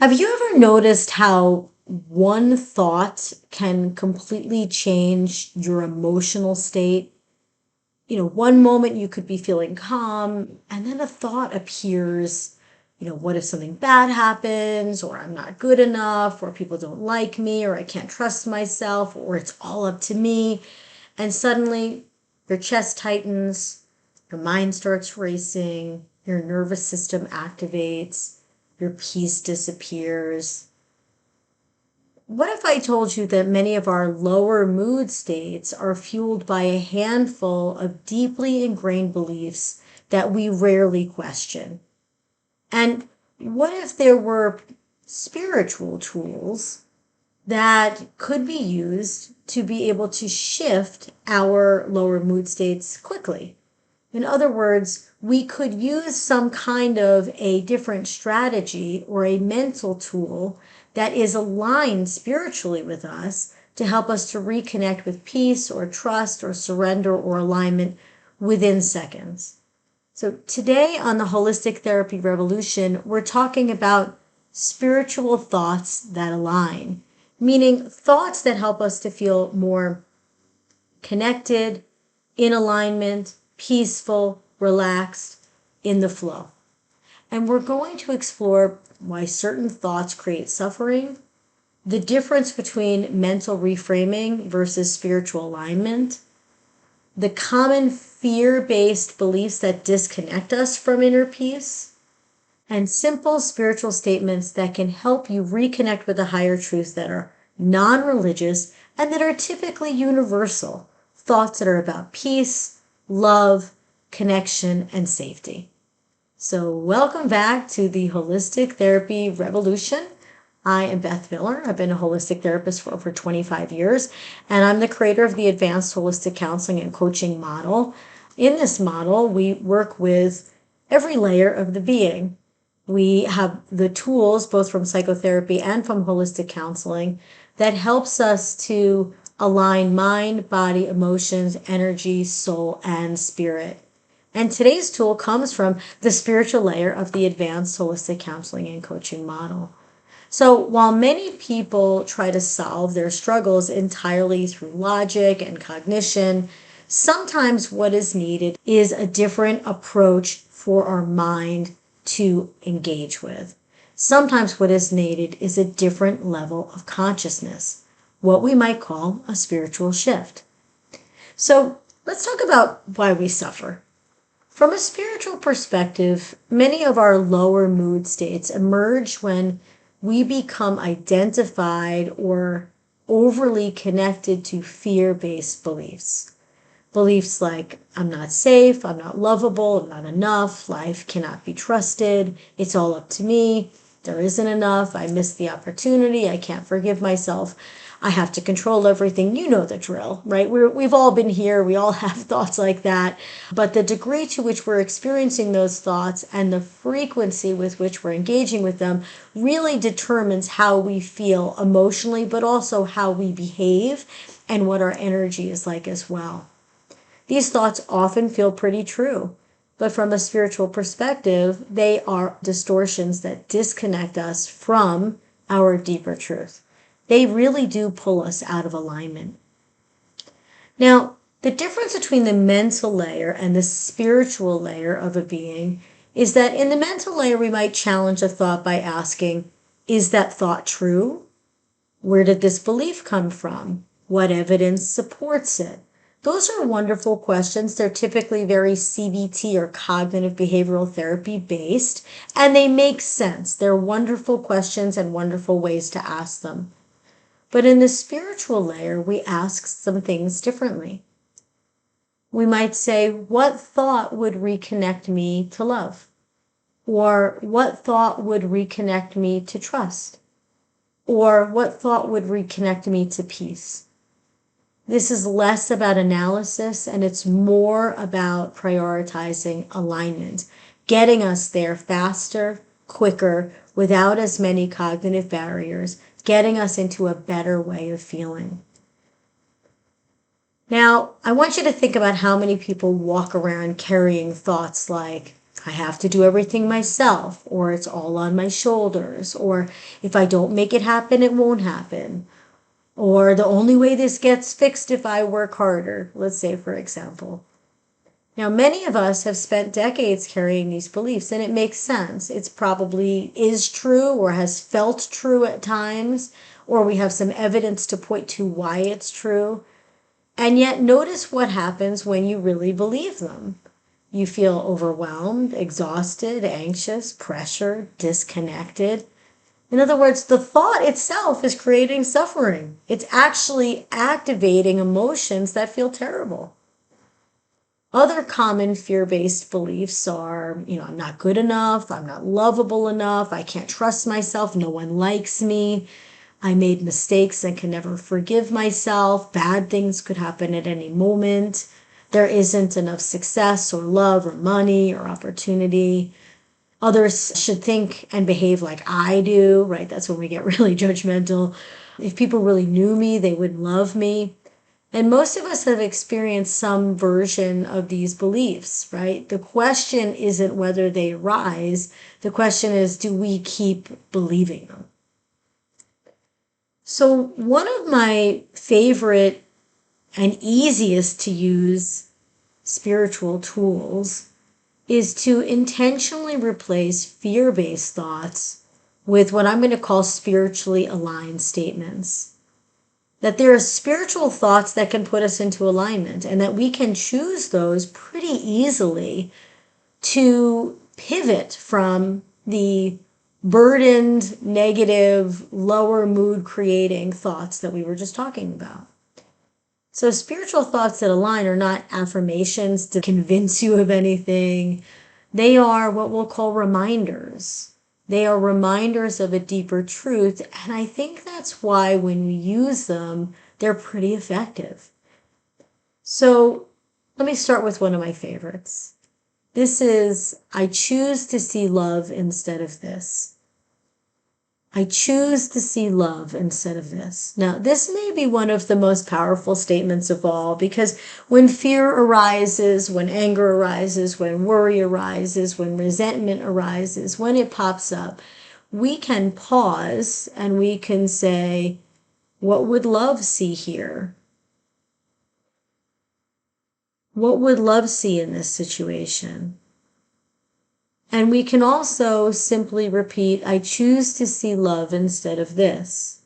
Have you ever noticed how one thought can completely change your emotional state? One moment you could be feeling calm, and then a thought appears, what if something bad happens, or I'm not good enough, or people don't like me, or I can't trust myself, or it's all up to me. And suddenly your chest tightens, your mind starts racing, your nervous system activates, your peace disappears. What if I told you that many of our lower mood states are fueled by a handful of deeply ingrained beliefs that we rarely question? And what if there were spiritual tools that could be used to be able to shift our lower mood states quickly? In other words, we could use some kind of a different strategy or a mental tool that is aligned spiritually with us to help us to reconnect with peace or trust or surrender or alignment within seconds. So today on the Holistic Therapy Revolution, we're talking about spiritual thoughts that align, meaning thoughts that help us to feel more connected, in alignment, peaceful, relaxed, in the flow. And we're going to explore why certain thoughts create suffering, the difference between mental reframing versus spiritual alignment, the common fear-based beliefs that disconnect us from inner peace, and simple spiritual statements that can help you reconnect with the higher truths that are non-religious and that are typically universal. Thoughts that are about peace, love, connection, and safety. So welcome back to the Holistic Therapy Revolution. I am Beth Miller. I've been a holistic therapist for over 25 years, and I'm the creator of the Advanced Holistic Counseling and Coaching model. In this model, we work with every layer of the being. We have the tools, both from psychotherapy and from holistic counseling, that helps us to align mind, body, emotions, energy, soul, and spirit. And today's tool comes from the spiritual layer of the Advanced Holistic Counseling and Coaching model. So while many people try to solve their struggles entirely through logic and cognition, sometimes what is needed is a different approach for our mind to engage with. Sometimes what is needed is a different level of consciousness, what we might call a spiritual shift. So let's talk about why we suffer. From a spiritual perspective, many of our lower mood states emerge when we become identified or overly connected to fear-based beliefs. Beliefs like, I'm not safe, I'm not lovable, I'm not enough, life cannot be trusted, it's all up to me, there isn't enough, I missed the opportunity, I can't forgive myself, I have to control everything. You know the drill, right? We've all been here, we all have thoughts like that, but the degree to which we're experiencing those thoughts and the frequency with which we're engaging with them really determines how we feel emotionally, but also how we behave and what our energy is like as well. These thoughts often feel pretty true, but from a spiritual perspective, they are distortions that disconnect us from our deeper truth. They really do pull us out of alignment. Now, the difference between the mental layer and the spiritual layer of a being is that in the mental layer, we might challenge a thought by asking, is that thought true? Where did this belief come from? What evidence supports it? Those are wonderful questions. They're typically very CBT or cognitive behavioral therapy based, and they make sense. They're wonderful questions and wonderful ways to ask them. But in the spiritual layer, we ask some things differently. We might say, what thought would reconnect me to love? Or what thought would reconnect me to trust? Or what thought would reconnect me to peace? This is less about analysis and it's more about prioritizing alignment, getting us there faster, quicker, without as many cognitive barriers, getting us into a better way of feeling. Now, I want you to think about how many people walk around carrying thoughts like, I have to do everything myself, or it's all on my shoulders, or if I don't make it happen, it won't happen, or the only way this gets fixed if I work harder, let's say, for example. Now, many of us have spent decades carrying these beliefs, and it makes sense. It's probably is true or has felt true at times, or we have some evidence to point to why it's true. And yet, notice what happens when you really believe them. You feel overwhelmed, exhausted, anxious, pressured, disconnected. In other words, the thought itself is creating suffering. It's actually activating emotions that feel terrible. Other common fear-based beliefs are, I'm not good enough, I'm not lovable enough, I can't trust myself, no one likes me, I made mistakes and can never forgive myself, bad things could happen at any moment, there isn't enough success or love or money or opportunity. Others should think and behave like I do, right? That's when we get really judgmental. If people really knew me, they wouldn't love me. And most of us have experienced some version of these beliefs, right? The question isn't whether they arise. The question is, do we keep believing them? So one of my favorite and easiest to use spiritual tools is to intentionally replace fear-based thoughts with what I'm going to call spiritually aligned statements. That there are spiritual thoughts that can put us into alignment, and that we can choose those pretty easily to pivot from the burdened, negative, lower mood creating thoughts that we were just talking about. So spiritual thoughts that align are not affirmations to convince you of anything. They are what we'll call reminders. They are reminders of a deeper truth, and I think that's why when we use them, they're pretty effective. So let me start with one of my favorites. This is, I choose to see love instead of this. I choose to see love instead of this. Now, this may be one of the most powerful statements of all, because when fear arises, when anger arises, when worry arises, when resentment arises, when it pops up, we can pause and we can say, what would love see here? What would love see in this situation? And we can also simply repeat, I choose to see love instead of this.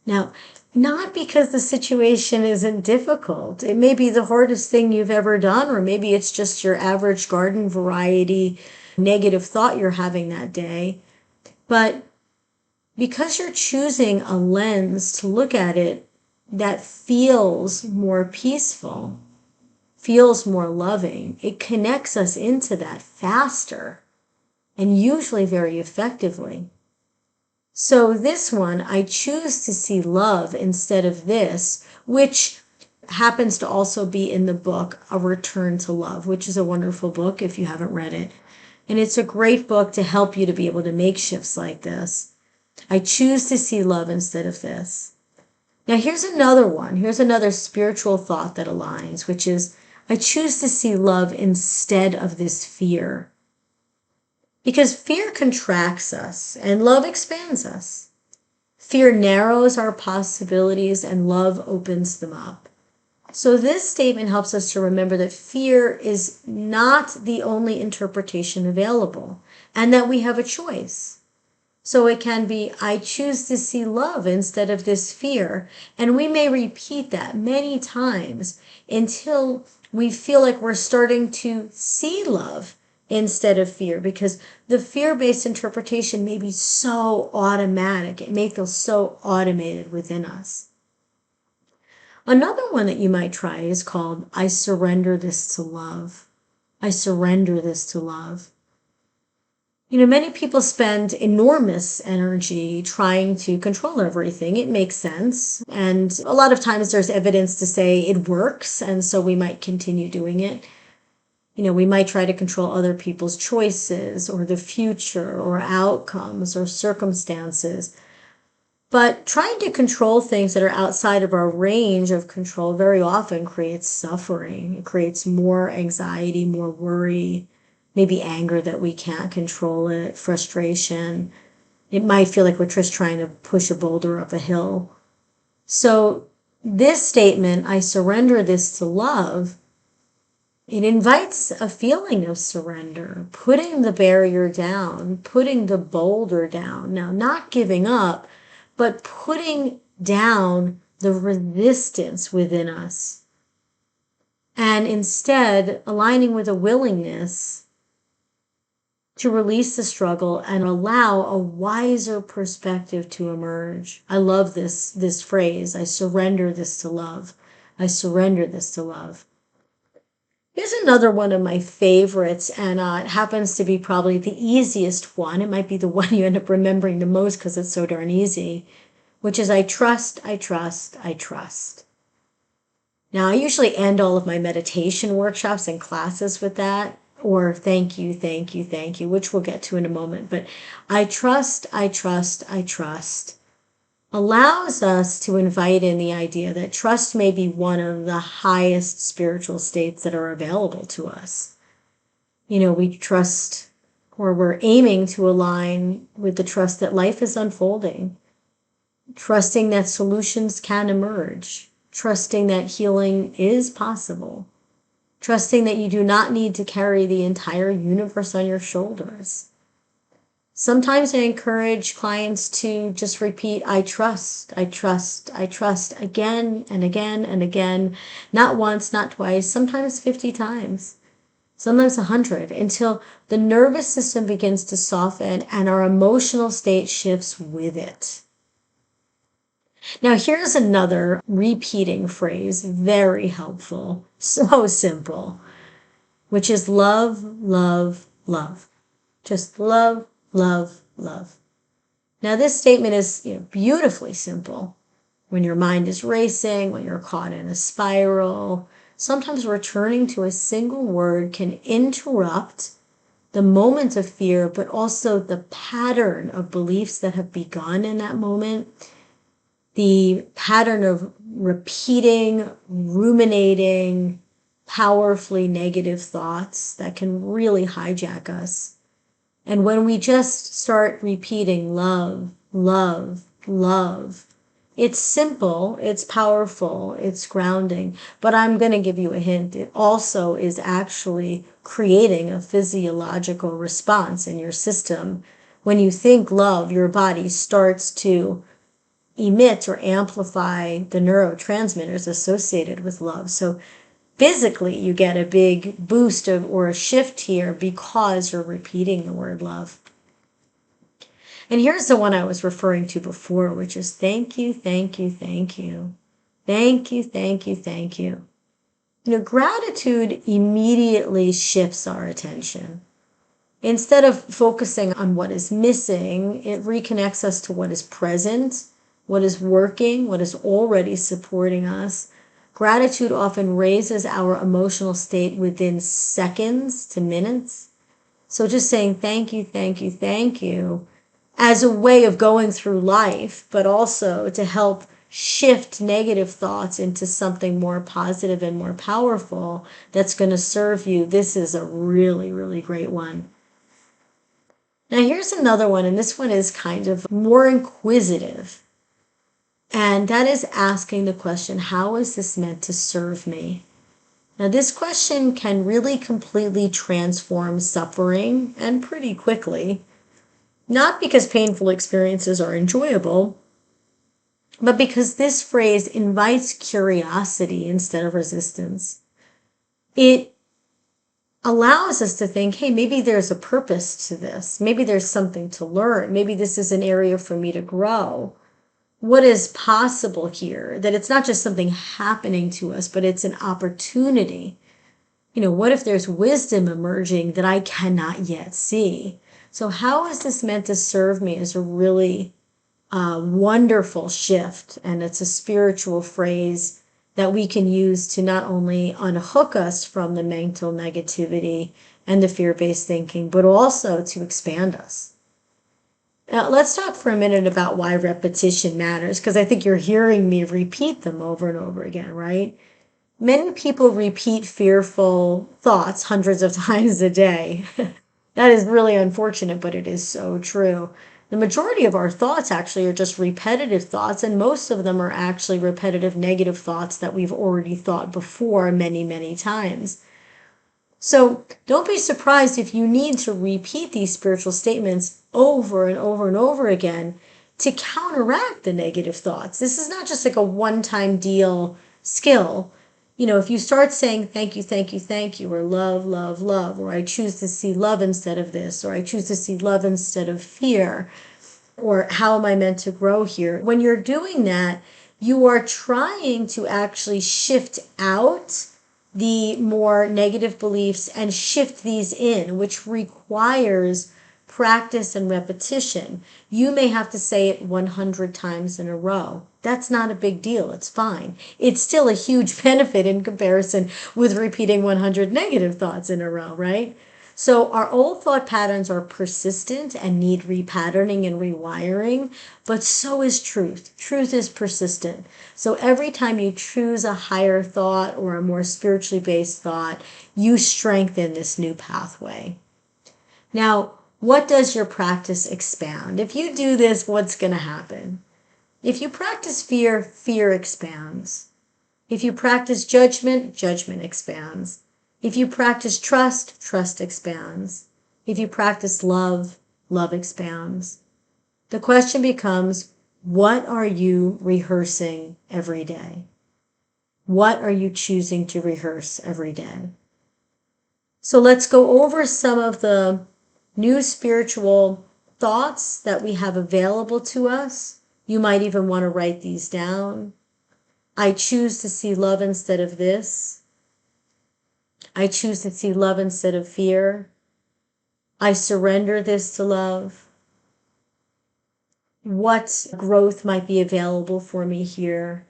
Now, not because the situation isn't difficult. It may be the hardest thing you've ever done, or maybe it's just your average garden variety negative thought you're having that day. But because you're choosing a lens to look at it that feels more peaceful, feels more loving, it connects us into that faster and usually very effectively. So this one, I choose to see love instead of this, which happens to also be in the book, A Return to Love, which is a wonderful book if you haven't read it. And it's a great book to help you to be able to make shifts like this. I choose to see love instead of this. Now here's another one. Here's another spiritual thought that aligns, which is, I choose to see love instead of this fear. Because fear contracts us and love expands us. Fear narrows our possibilities and love opens them up. So this statement helps us to remember that fear is not the only interpretation available and that we have a choice. So it can be, I choose to see love instead of this fear. And we may repeat that many times until we feel like we're starting to see love instead of fear, because the fear-based interpretation may be so automatic. It may feel so automated within us. Another one that you might try is called, I surrender this to love. I surrender this to love. Many people spend enormous energy trying to control everything. It makes sense. And a lot of times there's evidence to say it works, and so we might continue doing it. We might try to control other people's choices or the future or outcomes or circumstances. But trying to control things that are outside of our range of control very often creates suffering. It creates more anxiety, more worry, maybe anger that we can't control it, frustration. It might feel like we're just trying to push a boulder up a hill. So this statement, I surrender this to love, it invites a feeling of surrender, putting the barrier down, putting the boulder down. Now, not giving up, but putting down the resistance within us. And instead, aligning with a willingness to release the struggle and allow a wiser perspective to emerge. I love this phrase, I surrender this to love. I surrender this to love. Here's another one of my favorites, and it happens to be probably the easiest one. It might be the one you end up remembering the most because it's so darn easy, which is I trust, I trust, I trust. Now, I usually end all of my meditation workshops and classes with that, or thank you, thank you, thank you, which we'll get to in a moment. But I trust, I trust, I trust allows us to invite in the idea that trust may be one of the highest spiritual states that are available to us. We trust, or we're aiming to align with the trust that life is unfolding, trusting that solutions can emerge, trusting that healing is possible, trusting that you do not need to carry the entire universe on your shoulders. Sometimes I encourage clients to just repeat, I trust, I trust, I trust, again and again and again, not once, not twice, sometimes 50 times, sometimes 100, until the nervous system begins to soften and our emotional state shifts with it. Now, here's another repeating phrase, very helpful, so simple, which is love, love, love. Just love, love, love. Now, this statement is beautifully simple. When your mind is racing, when you're caught in a spiral, sometimes returning to a single word can interrupt the moment of fear, but also the pattern of beliefs that have begun in that moment, the pattern of repeating, ruminating, powerfully negative thoughts that can really hijack us. And when we just start repeating love, love, love, it's simple, it's powerful, it's grounding. But I'm going to give you a hint. It also is actually creating a physiological response in your system. When you think love, your body starts to emit or amplify the neurotransmitters associated with love. So physically, you get a big boost or a shift here because you're repeating the word love. And here's the one I was referring to before, which is thank you, thank you, thank you. Thank you, thank you, thank you. Gratitude immediately shifts our attention. Instead of focusing on what is missing, it reconnects us to what is present, what is working, what is already supporting us. Gratitude often raises our emotional state within seconds to minutes. So just saying thank you, thank you, thank you as a way of going through life, but also to help shift negative thoughts into something more positive and more powerful that's going to serve you. This is a really, really great one. Now here's another one, and this one is kind of more inquisitive. And that is asking the question, how is this meant to serve me? Now, this question can really completely transform suffering, and pretty quickly. Not because painful experiences are enjoyable, but because this phrase invites curiosity instead of resistance. It allows us to think, hey, maybe there's a purpose to this. Maybe there's something to learn. Maybe this is an area for me to grow. What is possible here, that it's not just something happening to us, but it's an opportunity. What if there's wisdom emerging that I cannot yet see? So how is this meant to serve me is a really wonderful shift. And it's a spiritual phrase that we can use to not only unhook us from the mental negativity and the fear-based thinking, but also to expand us. Now, let's talk for a minute about why repetition matters, because I think you're hearing me repeat them over and over again, right? Many people repeat fearful thoughts hundreds of times a day. That is really unfortunate, but it is so true. The majority of our thoughts actually are just repetitive thoughts, and most of them are actually repetitive negative thoughts that we've already thought before many, many times. So don't be surprised if you need to repeat these spiritual statements over and over and over again to counteract the negative thoughts. This is not just like a one-time deal skill. If you start saying thank you, thank you, thank you, or love, love, love, or I choose to see love instead of this, or I choose to see love instead of fear, or how am I meant to grow here? When you're doing that, you are trying to actually shift out the more negative beliefs and shift these in, which requires practice and repetition. You may have to say it 100 times in a row. That's not a big deal. It's fine. It's still a huge benefit in comparison with repeating 100 negative thoughts in a row, right? So our old thought patterns are persistent and need repatterning and rewiring, but so is truth. Truth is persistent. So every time you choose a higher thought or a more spiritually based thought, you strengthen this new pathway. Now, what does your practice expound? If you do this, what's going to happen? If you practice fear, fear expands. If you practice judgment, judgment expands. If you practice trust, trust expands. If you practice love, love expands. The question becomes, what are you rehearsing every day? What are you choosing to rehearse every day? So let's go over some of the new spiritual thoughts that we have available to us. You might even want to write these down. I choose to see love instead of this. I choose to see love instead of fear. I surrender this to love. What growth might be available for me here?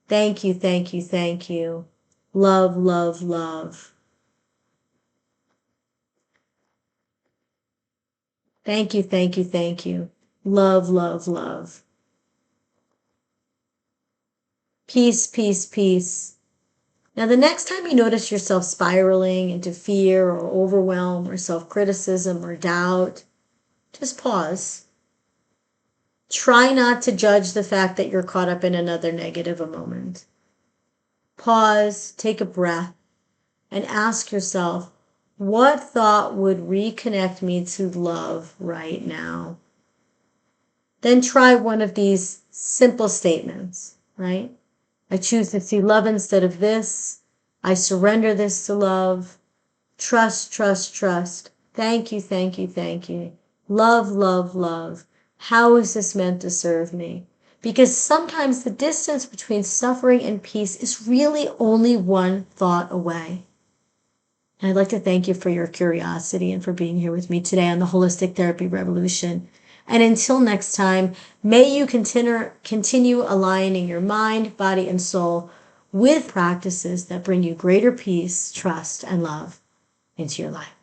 Thank you, thank you, thank you. Love, love, love. Thank you, thank you, thank you. Love, love, love. Peace, peace, peace. Now, the next time you notice yourself spiraling into fear or overwhelm or self-criticism or doubt, just pause. Try not to judge the fact that you're caught up in another negative a moment. Pause, take a breath, and ask yourself, what thought would reconnect me to love right now? Then try one of these simple statements, right? I choose to see love instead of this. I surrender this to love. Trust, trust, trust. Thank you, thank you, thank you. Love, love, love. How is this meant to serve me? Because sometimes the distance between suffering and peace is really only one thought away. And I'd like to thank you for your curiosity and for being here with me today on the Holistic Therapy Revolution. And until next time, may you continue aligning your mind, body, and soul with practices that bring you greater peace, trust, and love into your life.